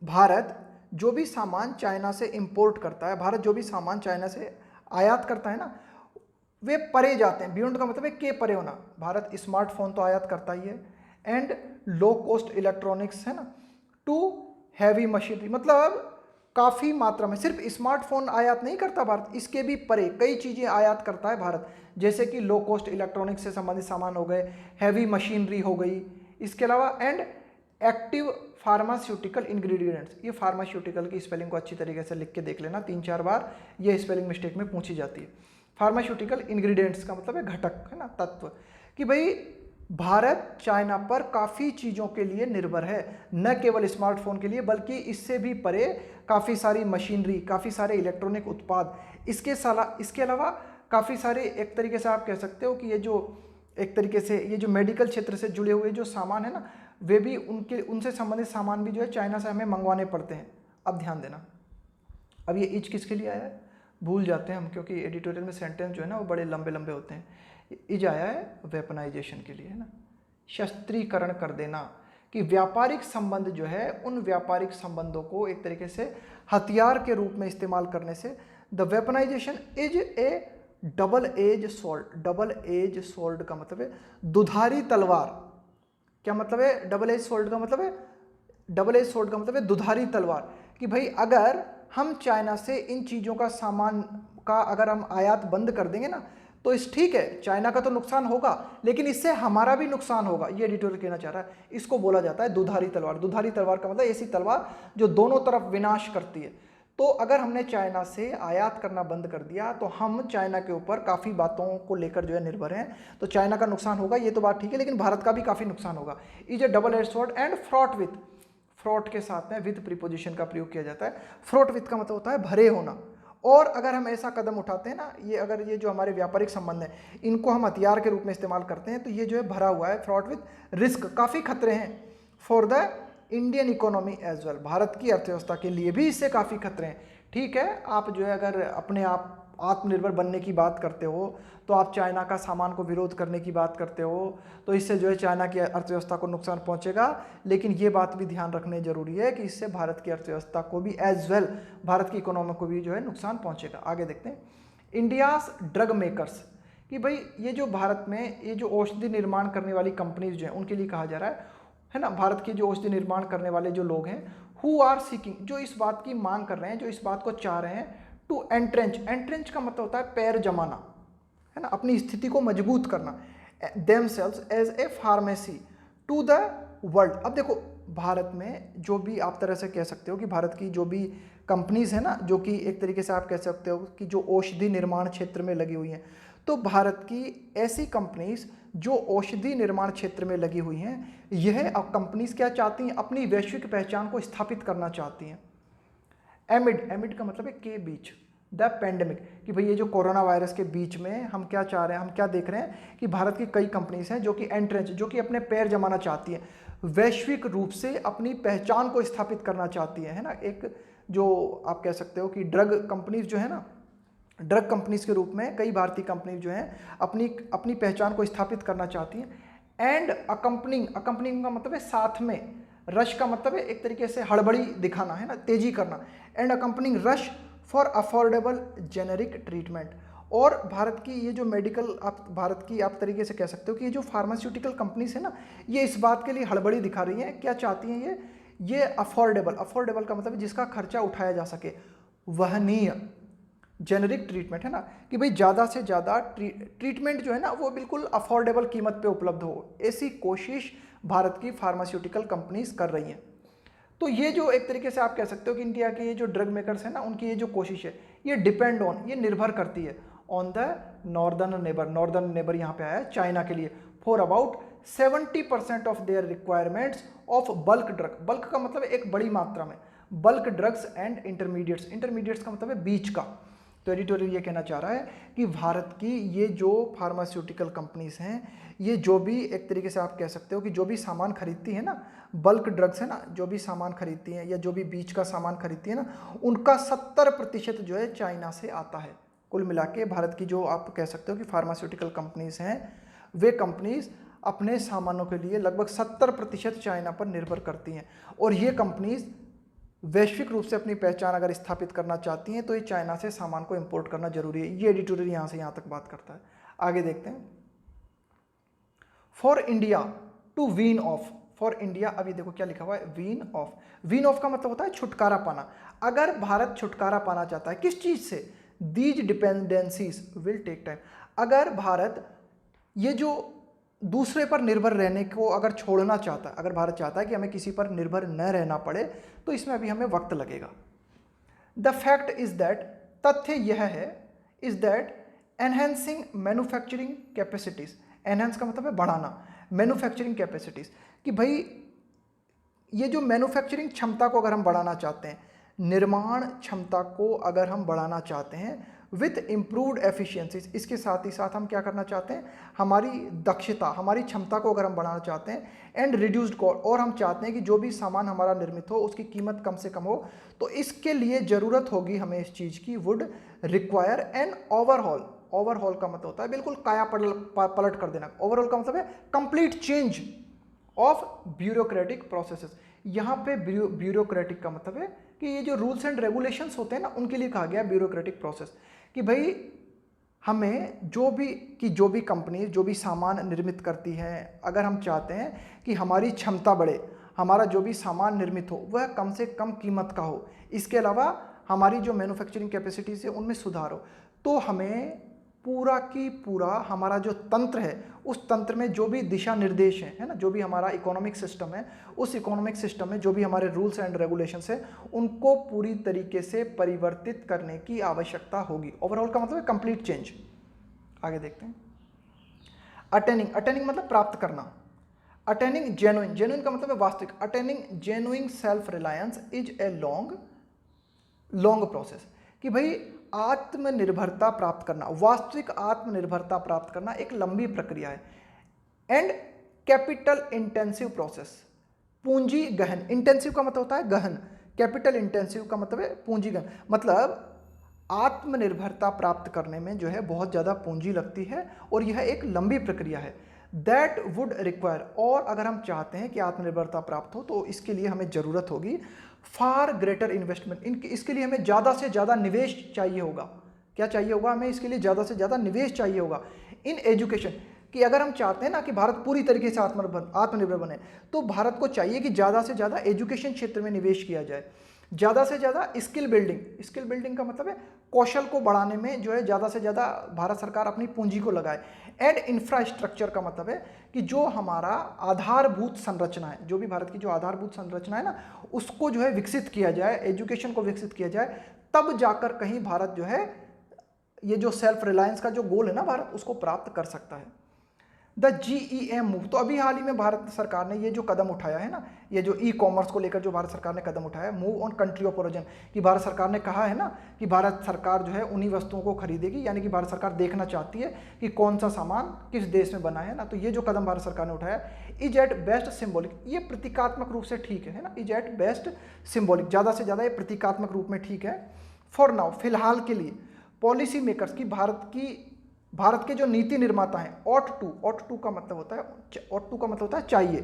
भारत जो भी सामान चाइना से इंपोर्ट करता है, भारत जो भी सामान चाइना से आयात करता है ना, वे परे जाते हैं। बियॉन्ड का मतलब है के परे होना। भारत स्मार्टफोन तो आयात करता ही है, एंड लो कॉस्ट इलेक्ट्रॉनिक्स, है ना, टू हैवी मशीनरी, मतलब काफ़ी मात्रा में। सिर्फ स्मार्टफोन आयात नहीं करता भारत, इसके भी परे कई चीज़ें आयात करता है भारत, जैसे कि लो कॉस्ट इलेक्ट्रॉनिक्स से संबंधित सामान हो गए, हैवी मशीनरी हो गई, इसके अलावा एंड एक्टिव फार्मास्यूटिकल इंग्रेडिएंट्स। ये फार्मास्यूटिकल की स्पेलिंग को अच्छी तरीके से लिख के देख लेना, 3-4 बार ये स्पेलिंग मिस्टेक में पूछी जाती है। फार्मास्यूटिकल इंग्रेडिएंट्स का मतलब है घटक, है ना, तत्व, कि भाई भारत चाइना पर काफ़ी चीज़ों के लिए निर्भर है, न केवल स्मार्टफोन के लिए बल्कि इससे भी परे काफ़ी सारी मशीनरी, काफ़ी सारे इलेक्ट्रॉनिक उत्पाद, इसके अलावा काफ़ी सारे, एक तरीके से आप कह सकते हो कि ये जो एक तरीके से ये जो मेडिकल क्षेत्र से जुड़े हुए जो सामान है ना, वे भी उनसे संबंधित सामान भी जो है चाइना से हमें मंगवाने पड़ते हैं। अब ध्यान देना, अब ये इज किसके लिए आया है भूल जाते हैं हम, क्योंकि एडिटोरियल में सेंटेंस जो है ना वो बड़े लंबे लंबे होते हैं। इज आया है वेपनाइजेशन के लिए, है ना, शस्त्रीकरण कर देना, कि व्यापारिक संबंध जो है उन व्यापारिक संबंधों को एक तरीके से हथियार के रूप में इस्तेमाल करने से the weaponisation is A double edge sword. Double edge sword का मतलब है दुधारी तलवार। क्या मतलब है डबल एज स्वॉर्ड का मतलब है? डबल एज स्वॉर्ड का मतलब है दुधारी तलवार, कि भाई अगर हम चाइना से इन चीज़ों का सामान का अगर हम आयात बंद कर देंगे ना, तो इस ठीक है चाइना का तो नुकसान होगा, लेकिन इससे हमारा भी नुकसान होगा। ये एडिटोरियल कहना चाह रहा है, इसको बोला जाता है दुधारी तलवार। दुधारी तलवार का मतलब ऐसी तलवार जो दोनों तरफ विनाश करती है। तो अगर हमने चाइना से आयात करना बंद कर दिया तो हम चाइना के ऊपर काफ़ी बातों को लेकर जो है निर्भर हैं, तो चाइना का नुकसान होगा, ये तो बात ठीक है, लेकिन भारत का भी काफ़ी नुकसान होगा। Is A double edge sword and fraught with, fraught के साथ में विथ प्रीपोजिशन का प्रयोग किया जाता है। फ्रॉट विथ का मतलब होता है भरे होना। और अगर हम ऐसा कदम उठाते हैं ना, ये अगर ये जो हमारे व्यापारिक संबंध है इनको हम हथियार के रूप में इस्तेमाल करते हैं, तो ये जो है भरा हुआ है, फ्रॉट विथ रिस्क, काफ़ी खतरे हैं for the Indian economy as well, भारत की अर्थव्यवस्था के लिए भी इससे काफ़ी खतरे हैं। ठीक है, आप जो है अगर अपने आप आत्मनिर्भर बनने की बात करते हो, तो आप चाइना का सामान को विरोध करने की बात करते हो, तो इससे जो है चाइना की अर्थव्यवस्था को नुकसान पहुंचेगा। लेकिन ये बात भी ध्यान रखने जरूरी है कि इससे भारत की अर्थव्यवस्था को भी एज वेल, भारत की इकोनॉमी को भी जो है नुकसान पहुंचेगा। आगे देखते हैं, इंडियाज ड्रग मेकर्स, कि भाई ये जो भारत में ये जो औषधि निर्माण करने वाली कंपनीज जो हैं उनके लिए कहा जा रहा है ना, भारत के जो औषधि निर्माण करने वाले जो लोग हैं, हु आर सीकिंग, जो इस बात की मांग कर रहे हैं, जो इस बात को चाह रहे हैं, टू एंट्रेंच, एंट्रेंच का मतलब होता है पैर जमाना, है ना, अपनी स्थिति को मजबूत करना, themselves as a pharmacy to the world. अब देखो भारत में जो भी आप तरह से कह सकते हो कि भारत की जो भी कंपनीज है ना, जो कि एक तरीके से आप कह सकते हो कि जो औषधि निर्माण क्षेत्र में लगी हुई हैं, तो भारत की ऐसी कंपनीज जो औषधि निर्माण क्षेत्र में लगी हुई हैं, यह कंपनीज क्या चाहती हैं, अपनी वैश्विक पहचान को स्थापित करना चाहती हैं। एमिड, एमिड का मतलब है के बीच, द पेंडेमिक, कि भाई ये जो कोरोना वायरस के बीच में हम क्या चाह रहे हैं, हम क्या देख रहे हैं कि भारत की कई कंपनीज हैं जो कि एंट्रेंच, जो कि अपने पैर जमाना चाहती हैं, वैश्विक रूप से अपनी पहचान को स्थापित करना चाहती है ना। एक जो आप कह सकते हो कि ड्रग कंपनीज जो है ना, ड्रग कंपनीज के रूप में कई भारतीय कंपनी जो हैं अपनी पहचान को स्थापित करना चाहती हैं। एंड अकम्पनिंग, अकम्पनिंग का मतलब है साथ में, रश का मतलब है एक तरीके से हड़बड़ी दिखाना, है ना, तेजी करना। And accompanying rush for affordable generic treatment. और भारत की ये जो मेडिकल, आप भारत की आप तरीके से कह सकते हो कि ये जो फार्मास्यूटिकल कंपनीज है ना, ये इस बात के लिए हड़बड़ी दिखा रही हैं, क्या चाहती हैं ये अफोर्डेबल, अफोर्डेबल का मतलब है जिसका खर्चा उठाया जा सके, वहनीय जेनेरिक ट्रीटमेंट, है ना, कि भाई ज़्यादा से ज़्यादा ट्रीटमेंट जो है ना वो बिल्कुल अफोर्डेबल कीमत पे उपलब्ध हो, ऐसी कोशिश भारत की फार्मास्यूटिकल कंपनीज कर रही हैं। तो ये जो एक तरीके से आप कह सकते हो कि इंडिया के ये जो ड्रग मेकर्स हैं ना, उनकी ये जो कोशिश है, ये डिपेंड ऑन, ये निर्भर करती है on the northern neighbour, northern neighbour यहाँ पे आया है चाइना के लिए, for about 70% of their requirements of bulk drug. Bulk का मतलब है एक बड़ी मात्रा में, bulk drugs and intermediates, intermediates का मतलब है बीच का। तो एडिटोरियल ये कहना चाह रहा है कि भारत की ये जो फार्मास्यूटिकल कंपनीज हैं, ये जो भी एक तरीके से आप कह सकते हो कि जो भी सामान खरीदती है ना, बल्क ड्रग्स है ना, जो भी सामान खरीदती हैं या जो भी बीच का सामान खरीदती है ना, उनका 70% जो है चाइना से आता है। कुल मिला के भारत की जो आप कह सकते हो कि फार्मास्यूटिकल कंपनीज हैं, वे कंपनीज अपने सामानों के लिए लगभग 70% चाइना पर निर्भर करती हैं। और ये कंपनीज वैश्विक रूप से अपनी पहचान अगर स्थापित करना चाहती हैं तो ये चाइना से सामान को इंपोर्ट करना जरूरी है। ये एडिटोरियल यहाँ से यहाँ तक बात करता है। आगे देखते हैं। For India to wean off, for India, अभी देखो क्या लिखा हुआ है, वीन ऑफ। वीन ऑफ का मतलब होता है छुटकारा पाना। अगर भारत छुटकारा पाना चाहता है किस चीज से, these dependencies will take time. अगर भारत ये जो दूसरे पर निर्भर रहने को अगर छोड़ना चाहता है, अगर भारत चाहता है कि हमें किसी पर निर्भर न रहना पड़े, तो इसमें अभी हमें वक्त लगेगा। द फैक्ट इज दैट, तथ्य यह है, is that enhancing manufacturing capacities, enhance का मतलब है बढ़ाना, मैन्युफैक्चरिंग कैपेसिटीज, कि भाई ये जो मैन्युफैक्चरिंग क्षमता को अगर हम बढ़ाना चाहते हैं, निर्माण क्षमता को अगर हम बढ़ाना चाहते हैं विथ इम्प्रूव्ड एफिशिएंसीज, इसके साथ ही साथ हम क्या करना चाहते हैं, हमारी दक्षता, हमारी क्षमता को अगर हम बढ़ाना चाहते हैं, एंड रिड्यूस्ड कॉस्ट, और हम चाहते हैं कि जो भी सामान हमारा निर्मित हो उसकी कीमत कम से कम हो, तो इसके लिए ज़रूरत होगी हमें इस चीज़ की, would require an overhaul. Overhaul का मतलब होता है बिल्कुल काया पलट कर देना। ओवरऑल का मतलब है complete change of bureaucratic processes. यहाँ पे ब्यूरोक्रेटिक का मतलब है कि ये जो रूल्स एंड रेगुलेशंस होते हैं ना, उनके लिए कहा गया ब्यूरोक्रेटिक प्रोसेस, कि भाई हमें जो भी कंपनी जो भी सामान निर्मित करती है, अगर हम चाहते हैं कि हमारी क्षमता बढ़े, हमारा जो भी सामान निर्मित हो वह कम से कम कीमत का हो, इसके अलावा हमारी जो मैन्युफैक्चरिंग कैपेसिटीज है उनमें सुधार हो, तो हमें पूरा की पूरा हमारा जो तंत्र है, उस तंत्र में जो भी दिशा निर्देश हैं, है ना, जो भी हमारा इकोनॉमिक सिस्टम है, उस इकोनॉमिक सिस्टम में जो भी हमारे रूल्स एंड रेगुलेशंस है, उनको पूरी तरीके से परिवर्तित करने की आवश्यकता होगी। ओवरऑल का मतलब है कंप्लीट चेंज। आगे देखते हैं। अटेनिंग, अटेनिंग मतलब प्राप्त करना। अटेनिंग जेन्युइन, जेन्युइन का मतलब है वास्तविक। Attaining genuine self reliance is a long process, कि भाई आत्मनिर्भरता प्राप्त करना, वास्तविक आत्मनिर्भरता प्राप्त करना एक लंबी प्रक्रिया है। एंड कैपिटल इंटेंसिव प्रोसेस, पूंजी गहन। इंटेंसिव का मतलब होता है गहन, कैपिटल इंटेंसिव का मतलब है पूंजी गहन, मतलब आत्मनिर्भरता प्राप्त करने में जो है बहुत ज़्यादा पूंजी लगती है और यह एक लंबी प्रक्रिया है। दैट वुड रिक्वायर, और अगर हम चाहते हैं कि आत्मनिर्भरता प्राप्त हो तो इसके लिए हमें ज़रूरत होगी फार ग्रेटर इन्वेस्टमेंट, इसके लिए हमें ज़्यादा से ज़्यादा निवेश चाहिए होगा। क्या चाहिए होगा हमें, इसके लिए ज़्यादा से ज़्यादा निवेश चाहिए होगा इन एजुकेशन, कि अगर हम चाहते हैं ना कि भारत पूरी तरीके से आत्मनिर्भर बने, तो भारत को चाहिए कि ज़्यादा से ज़्यादा एजुकेशन क्षेत्र में निवेश किया जाए। ज़्यादा से ज़्यादा स्किल बिल्डिंग का मतलब है कौशल को बढ़ाने में जो है ज़्यादा से ज़्यादा भारत सरकार अपनी पूंजी को लगाए। एंड इंफ्रास्ट्रक्चर का मतलब है कि जो हमारा आधारभूत संरचना है, जो भी भारत की जो आधारभूत संरचना है ना, उसको जो है विकसित किया जाए, एजुकेशन को विकसित किया जाए, तब जाकर कहीं भारत जो है ये जो सेल्फ रिलायंस का जो गोल है ना भारत, उसको प्राप्त कर सकता है। द GEM मूव, तो अभी हाल ही में भारत सरकार ने ये जो कदम उठाया है ना, ये जो ई कॉमर्स को लेकर जो भारत सरकार ने कदम उठाया, move on country of origin, कि भारत सरकार ने कहा है ना कि भारत सरकार जो है उन्हीं वस्तुओं को खरीदेगी, यानी कि भारत सरकार देखना चाहती है कि कौन सा सामान किस देश में बना है ना। तो ये जो कदम भारत सरकार ने उठाया इज एट बेस्ट सिम्बॉलिक, ये प्रतीकात्मक रूप से ठीक है ना, इज एट बेस्ट सिम्बॉलिक, ज़्यादा से ज़्यादा ये प्रतीकात्मक रूप में ठीक है। फॉर नाउ, फिलहाल के लिए पॉलिसी मेकर्स की भारत के जो नीति निर्माता हैं, ought to का मतलब होता है चाहिए।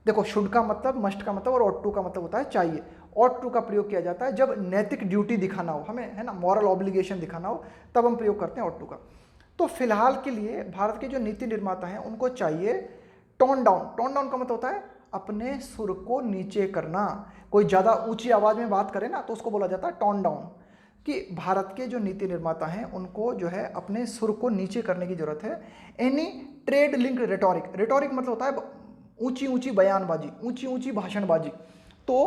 देखो, शुड का मतलब, मस्ट का मतलब और ought to का मतलब होता है चाहिए। ought to का प्रयोग किया जाता है जब नैतिक ड्यूटी दिखाना हो हमें, है ना, मॉरल ऑब्लिगेशन दिखाना हो, तब हम प्रयोग करते हैं ought to का। तो फिलहाल के लिए भारत के जो नीति निर्माता हैं उनको चाहिए टोन डाउन का मतलब होता है अपने सुर को नीचे करना। कोई ज़्यादा ऊंची आवाज़ में बात करे ना तो उसको बोला जाता है टोन डाउन, कि भारत के जो नीति निर्माता हैं उनको जो है अपने सुर को नीचे करने की जरूरत है। एनी ट्रेड लिंक रेटोरिक मतलब होता है ऊंची बयानबाजी, ऊंची भाषणबाजी। तो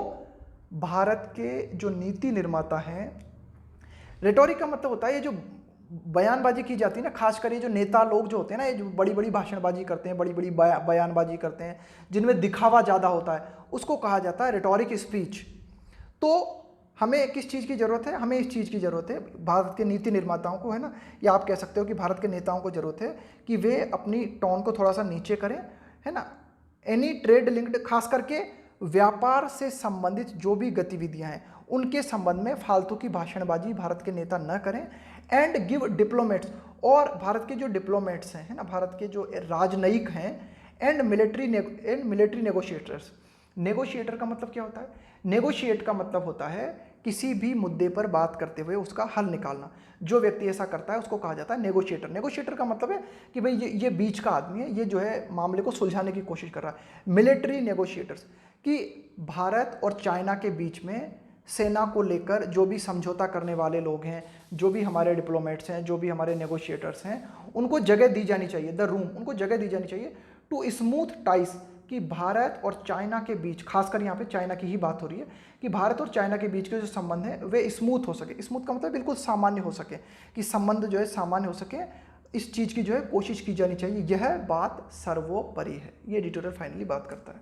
भारत के जो नीति निर्माता हैं, रेटोरिक का मतलब होता है ये जो बयानबाजी की जाती है ना, खासकर ये जो नेता लोग जो होते हैं ना, ये जो बड़ी बड़ी भाषणबाजी करते हैं, बड़ी बयानबाजी करते हैं, जिनमें दिखावा ज़्यादा होता है, उसको कहा जाता है रेटोरिक स्पीच। तो हमें किस चीज़ की ज़रूरत है? हमें इस चीज़ की ज़रूरत है, भारत के नीति निर्माताओं को, है ना, या आप कह सकते हो कि भारत के नेताओं को ज़रूरत है कि वे अपनी टोन को थोड़ा सा नीचे करें, है ना। एनी ट्रेड लिंक्ड, खास करके व्यापार से संबंधित जो भी गतिविधियां हैं उनके संबंध में फालतू की भाषणबाजी भारत के नेता न करें। एंड गिव डिप्लोमेट्स, और भारत के जो डिप्लोमेट्स हैं, है ना, भारत के जो राजनयिक हैं, एंड मिलिट्री नेगोशिएटर्स। नेगोशिएटर का मतलब क्या होता है? नेगोशिएट का मतलब होता है किसी भी मुद्दे पर बात करते हुए उसका हल निकालना। जो व्यक्ति ऐसा करता है उसको कहा जाता है नेगोशिएटर। नेगोशिएटर का मतलब है कि भाई ये बीच का आदमी है, ये जो है मामले को सुलझाने की कोशिश कर रहा है। मिलिट्री नेगोशिएटर्स, कि भारत और चाइना के बीच में सेना को लेकर जो भी समझौता करने वाले लोग हैं, जो भी हमारे डिप्लोमेट्स हैं, जो भी हमारे नेगोशिएटर्स हैं, उनको जगह दी जानी चाहिए, द रूम, उनको जगह दी जानी चाहिए टू स्मूथ टाइस, कि भारत और चाइना के बीच, खासकर यहाँ पे चाइना की ही बात हो रही है, कि भारत और चाइना के बीच के जो संबंध है वे स्मूथ हो सके। स्मूथ का मतलब बिल्कुल सामान्य हो सके, कि संबंध जो है सामान्य हो सके, इस चीज़ की जो है कोशिश की जानी चाहिए। यह बात सर्वोपरि है, ये एडिटोरियल फाइनली बात करता है।